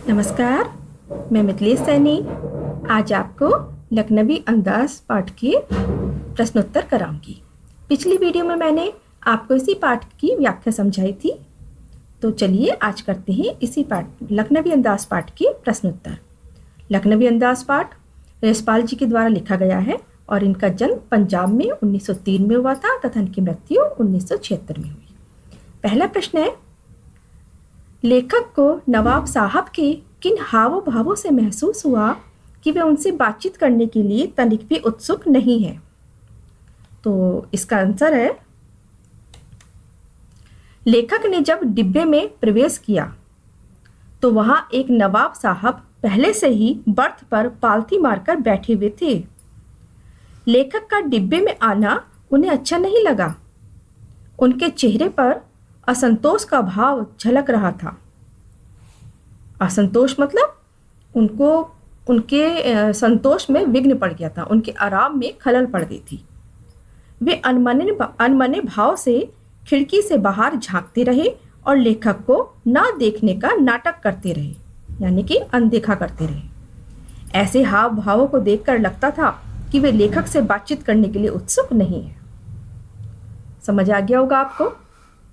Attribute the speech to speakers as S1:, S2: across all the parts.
S1: नमस्कार, मैं मिथिलेश सैनी आज आपको लखनवी अंदाज पाठ के प्रश्नोत्तर कराऊंगी। पिछली वीडियो में मैंने आपको इसी पाठ की व्याख्या समझाई थी, तो चलिए आज करते हैं इसी पाठ लखनवी अंदाज पाठ के प्रश्नोत्तर। लखनवी अंदाज पाठ यशपाल जी के द्वारा लिखा गया है और इनका जन्म पंजाब में 1903 में हुआ था तथा इनकी मृत्यु 1976 में हुई। पहला प्रश्न है, लेखक को नवाब साहब के किन हावों भावों से महसूस हुआ कि वे उनसे बातचीत करने के लिए तनिक भी उत्सुक नहीं है? तो इसका आंसर है, लेखक ने जब डिब्बे में प्रवेश किया तो वहां एक नवाब साहब पहले से ही बर्थ पर पालथी मारकर बैठे हुए थे। लेखक का डिब्बे में आना उन्हें अच्छा नहीं लगा। उनके चेहरे पर असंतोष का भाव झलक रहा था। असंतोष मतलब उनके संतोष में विघ्न पड़ गया था, उनके आराम में खलल पड़ गई थी। वे अनमने भाव से खिड़की से बाहर झांकते रहे और लेखक को ना देखने का नाटक करते रहे, यानी कि अनदेखा करते रहे। ऐसे हाव भावों को देखकर लगता था कि वे लेखक से बातचीत करने के लिए उत्सुक नहीं है। समझ आ गया होगा आपको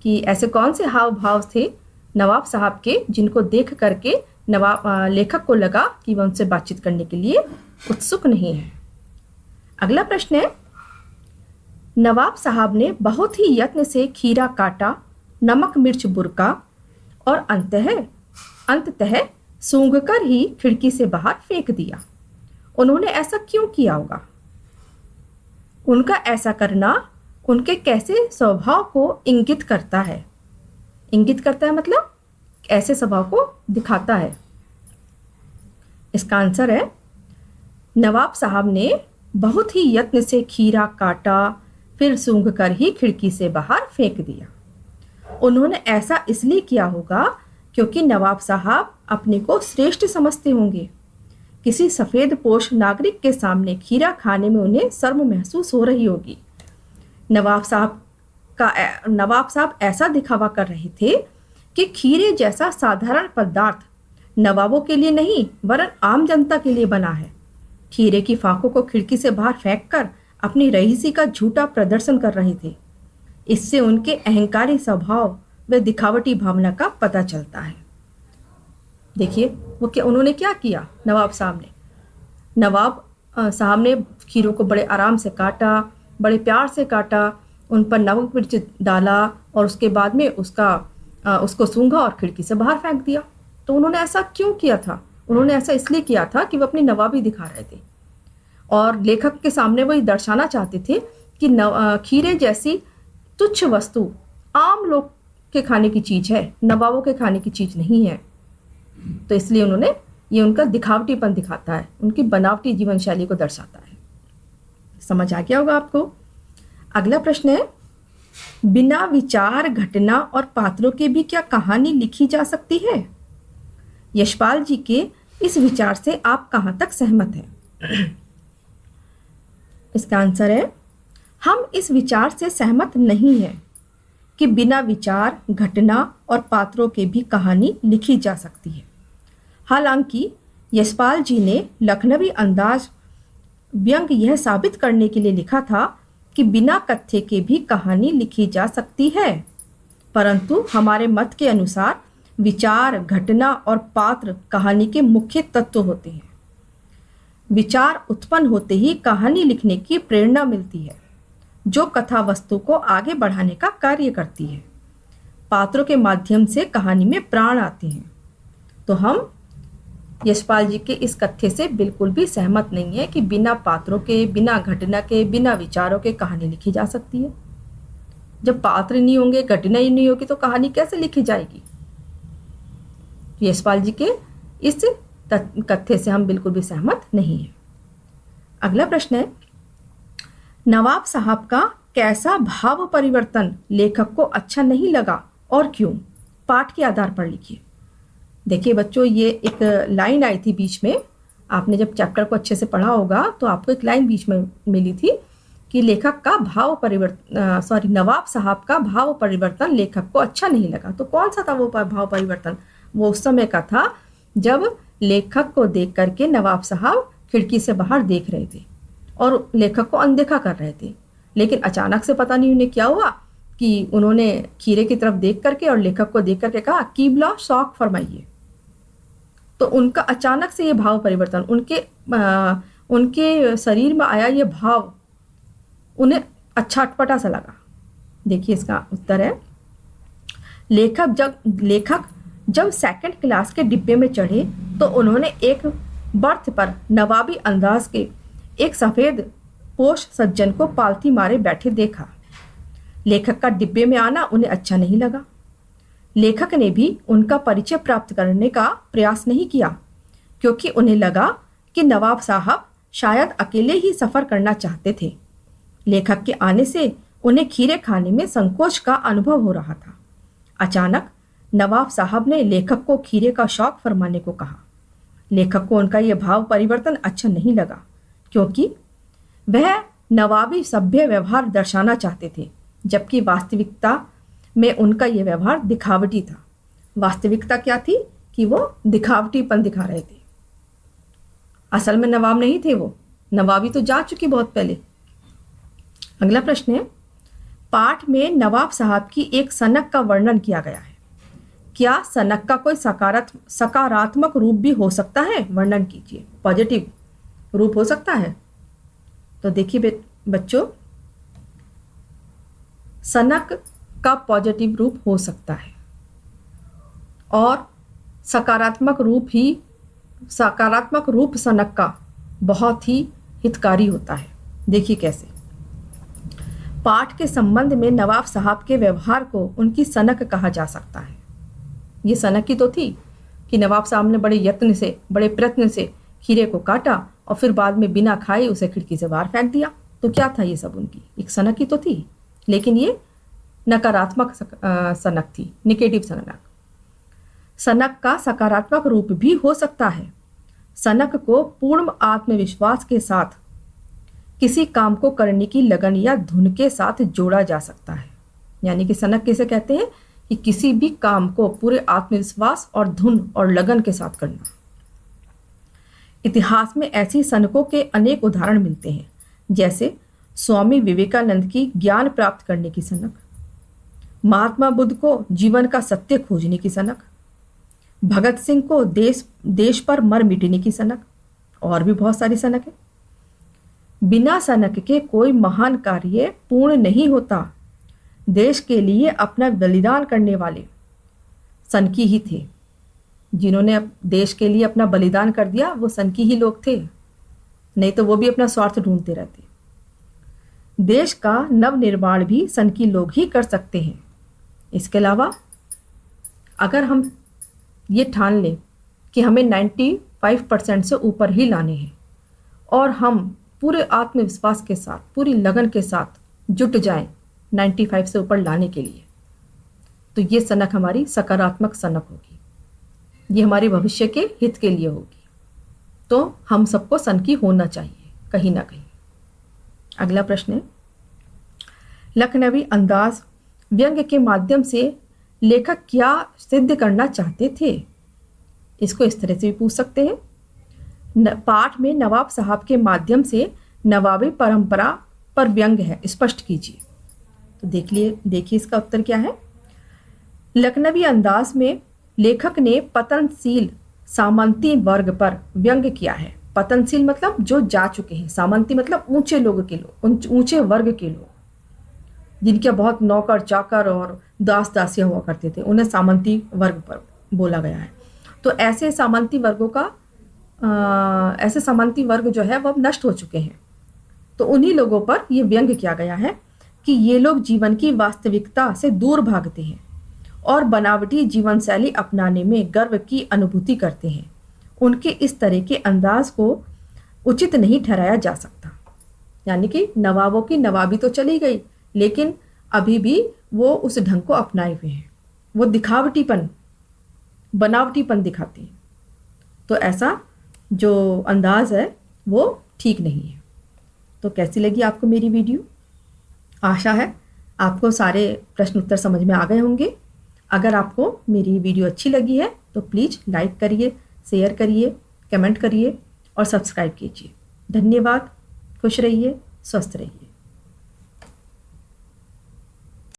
S1: कि ऐसे कौन से हाव भाव थे नवाब साहब के जिनको देख करके लेखक को लगा कि वह उनसे बातचीत करने के लिए उत्सुक नहीं है। अगला प्रश्न है, नवाब साहब ने बहुत ही यत्न से खीरा काटा, नमक मिर्च बुरका और अंततः सूंघकर ही खिड़की से बाहर फेंक दिया। उन्होंने ऐसा क्यों किया होगा? उनका ऐसा करना उनके कैसे स्वभाव को इंगित करता है? इंगित करता है मतलब ऐसे स्वभाव को दिखाता है। इसका आंसर है, नवाब साहब ने बहुत ही यत्न से खीरा काटा, फिर सूंघकर ही खिड़की से बाहर फेंक दिया। उन्होंने ऐसा इसलिए किया होगा क्योंकि नवाब साहब अपने को श्रेष्ठ समझते होंगे। किसी सफ़ेद पोश नागरिक के सामने खीरा खाने में उन्हें शर्म महसूस हो रही होगी। नवाब साहब ऐसा दिखावा कर रहे थे कि खीरे जैसा साधारण पदार्थ नवाबों के लिए नहीं वरन आम जनता के लिए बना है। खीरे की फाकों को खिड़की से बाहर फेंककर अपनी रईसी का झूठा प्रदर्शन कर रहे थे। इससे उनके अहंकारी स्वभाव व दिखावटी भावना का पता चलता है। देखिए उन्होंने क्या किया। नवाब साहब ने खीरों को बड़े आराम से काटा, बड़े प्यार से काटा, उन पर नमक मिर्च डाला और उसके बाद में उसको सूंघा और खिड़की से बाहर फेंक दिया। तो उन्होंने ऐसा क्यों किया था? उन्होंने ऐसा इसलिए किया था कि वो अपनी नवाबी दिखा रहे थे और लेखक के सामने वही दर्शाना चाहते थे कि खीरे जैसी तुच्छ वस्तु आम लोग के खाने की चीज़ है, नवाबों के खाने की चीज़ नहीं है। तो इसलिए उन्होंने ये उनका दिखावटीपन दिखाता है, उनकी बनावटी जीवन शैली को दर्शाता है। समझ आ गया होगा आपको। अगला प्रश्न है, बिना विचार घटना और पात्रों के भी क्या कहानी लिखी जा सकती है? यशपाल जी के इस विचार से आप कहाँ तक सहमत हैं? इसका आंसर है, हम इस विचार से सहमत नहीं हैं कि बिना विचार घटना और पात्रों के भी कहानी लिखी जा सकती है। हालांकि यशपाल जी ने लखनवी अंदाज व्यंग यह साबित करने के लिए लिखा था कि बिना कथ्य के भी कहानी लिखी जा सकती है, परंतु हमारे मत के अनुसार विचार, घटना और पात्र कहानी के मुख्य तत्व होते हैं। विचार उत्पन्न होते ही कहानी लिखने की प्रेरणा मिलती है, जो कथा वस्तु को आगे बढ़ाने का कार्य करती है। पात्रों के माध्यम से कहानी में प्राण आते हैं। तो हम यशपाल जी के इस कथ्य से बिल्कुल भी सहमत नहीं है कि बिना पात्रों के, बिना घटना के, बिना विचारों के कहानी लिखी जा सकती है। जब पात्र नहीं होंगे, घटना ही नहीं होगी तो कहानी कैसे लिखी जाएगी? यशपाल जी के इस कथ्य से हम बिल्कुल भी सहमत नहीं है। अगला प्रश्न है, नवाब साहब का कैसा भाव परिवर्तन लेखक को अच्छा नहीं लगा और क्यों? पाठ के आधार पर लिखिए। देखिए बच्चों, ये एक लाइन आई थी बीच में, आपने जब चैप्टर को अच्छे से पढ़ा होगा तो आपको एक लाइन बीच में मिली थी कि लेखक का नवाब साहब का भाव परिवर्तन लेखक को अच्छा नहीं लगा। तो कौन सा था वो भाव परिवर्तन? वो उस समय का था जब लेखक को देख करके नवाब साहब खिड़की से बाहर देख रहे थे और लेखक को अनदेखा कर रहे थे। लेकिन अचानक से पता नहीं उन्हें क्या हुआ कि उन्होंने खीरे की तरफ देख करके और लेखक को देख करके कहा, कीबला शौक फरमाइए। तो उनका अचानक से ये भाव परिवर्तन, उनके शरीर में आया ये भाव उन्हें अच्छा अटपटा सा लगा। देखिए इसका उत्तर है, लेखक जब सेकंड क्लास के डिब्बे में चढ़े तो उन्होंने एक बर्थ पर नवाबी अंदाज के एक सफ़ेद पोश सज्जन को पालथी मारे बैठे देखा। लेखक का डिब्बे में आना उन्हें अच्छा नहीं लगा। लेखक ने भी उनका परिचय प्राप्त करने का प्रयास नहीं किया, क्योंकि उन्हें लगा कि नवाब साहब शायद अकेले ही सफ़र करना चाहते थे। लेखक के आने से उन्हें खीरे खाने में संकोच का अनुभव हो रहा था। अचानक नवाब साहब ने लेखक को खीरे का शौक फरमाने को कहा। लेखक को उनका यह भाव परिवर्तन अच्छा नहीं लगा, क्योंकि वह नवाबी सभ्य व्यवहार दर्शाना चाहते थे, जबकि वास्तविकता में उनका यह व्यवहार दिखावटी था। वास्तविकता क्या थी कि वो दिखावटीपन दिखा रहे थे। असल में नवाब नहीं थे वो, नवाबी तो जा चुकी बहुत पहले। अगला प्रश्न है, पाठ में नवाब साहब की एक सनक का वर्णन किया गया है। क्या सनक का कोई सकारात्मक रूप भी हो सकता है? वर्णन कीजिए। पॉजिटिव रूप हो सकता है? तो देखिए बच्चों, सनक का पॉजिटिव रूप हो सकता है और सकारात्मक रूप सनक का बहुत ही हितकारी होता है। देखिए कैसे। पाठ के संबंध में नवाब साहब के व्यवहार को उनकी सनक कहा जा सकता है। ये सनक ही तो थी कि नवाब साहब ने बड़े प्रयत्न से खीरे को काटा और फिर बाद में बिना खाए उसे खिड़की से बाहर फेंक दिया। तो क्या था ये सब? उनकी एक सनक ही तो थी, लेकिन ये नकारात्मक सनक थी, निगेटिव सनक। सनक का सकारात्मक रूप भी हो सकता है। सनक को पूर्ण आत्मविश्वास के साथ किसी काम को करने की लगन या धुन के साथ जोड़ा जा सकता है। यानी कि सनक किसे कहते हैं कि किसी भी काम को पूरे आत्मविश्वास और धुन और लगन के साथ करना। इतिहास में ऐसी सनकों के अनेक उदाहरण मिलते हैं, जैसे स्वामी विवेकानंद की ज्ञान प्राप्त करने की सनक, महात्मा बुद्ध को जीवन का सत्य खोजने की सनक, भगत सिंह को देश पर मर मिटने की सनक, और भी बहुत सारी सनक है। बिना सनक के कोई महान कार्य पूर्ण नहीं होता। देश के लिए अपना बलिदान करने वाले सनकी ही थे। जिन्होंने देश के लिए अपना बलिदान कर दिया वो सनकी ही लोग थे, नहीं तो वो भी अपना स्वार्थ ढूंढते रहते। देश का नवनिर्माण भी सनकी लोग ही कर सकते हैं। इसके अलावा अगर हम ये ठान लें कि हमें 95% से ऊपर ही लाने हैं और हम पूरे आत्मविश्वास के साथ, पूरी लगन के साथ जुट जाएं 95 से ऊपर लाने के लिए, तो ये सनक हमारी सकारात्मक सनक होगी। ये हमारे भविष्य के हित के लिए होगी। तो हम सबको सनकी होना चाहिए कहीं ना कहीं। अगला प्रश्न है, लखनवी अंदाज व्यंग्य के माध्यम से लेखक क्या सिद्ध करना चाहते थे? इसको इस तरह से भी पूछ सकते हैं। पाठ में नवाब साहब के माध्यम से नवाबी परंपरा पर व्यंग्य है, स्पष्ट कीजिए। तो देखिए इसका उत्तर क्या है। लखनवी अंदाज में लेखक ने पतनशील सामंती वर्ग पर व्यंग्य किया है। पतनशील मतलब जो जा चुके हैं, सामंती मतलब ऊंचे ऊंचे वर्ग के लोग, जिनके बहुत नौकर चाकर और दास दासियां हुआ करते थे, उन्हें सामंती वर्ग पर बोला गया है। तो ऐसे सामंती वर्ग जो है वो अब नष्ट हो चुके हैं। तो उन्हीं लोगों पर ये व्यंग्य किया गया है कि ये लोग जीवन की वास्तविकता से दूर भागते हैं और बनावटी जीवन शैली अपनाने में गर्व की अनुभूति करते हैं। उनके इस तरह के अंदाज को उचित नहीं ठहराया जा सकता। यानी कि नवाबों की नवाबी तो चली गई, लेकिन अभी भी वो उस ढंग को अपनाए हुए हैं। वो बनावटीपन दिखाते हैं। तो ऐसा जो अंदाज है वो ठीक नहीं है। तो कैसी लगी आपको मेरी वीडियो? आशा है आपको सारे प्रश्न उत्तर समझ में आ गए होंगे। अगर आपको मेरी वीडियो अच्छी लगी है तो प्लीज़ लाइक करिए, शेयर करिए, कमेंट करिए और सब्सक्राइब कीजिए। धन्यवाद। खुश रहिए, स्वस्थ रहिए।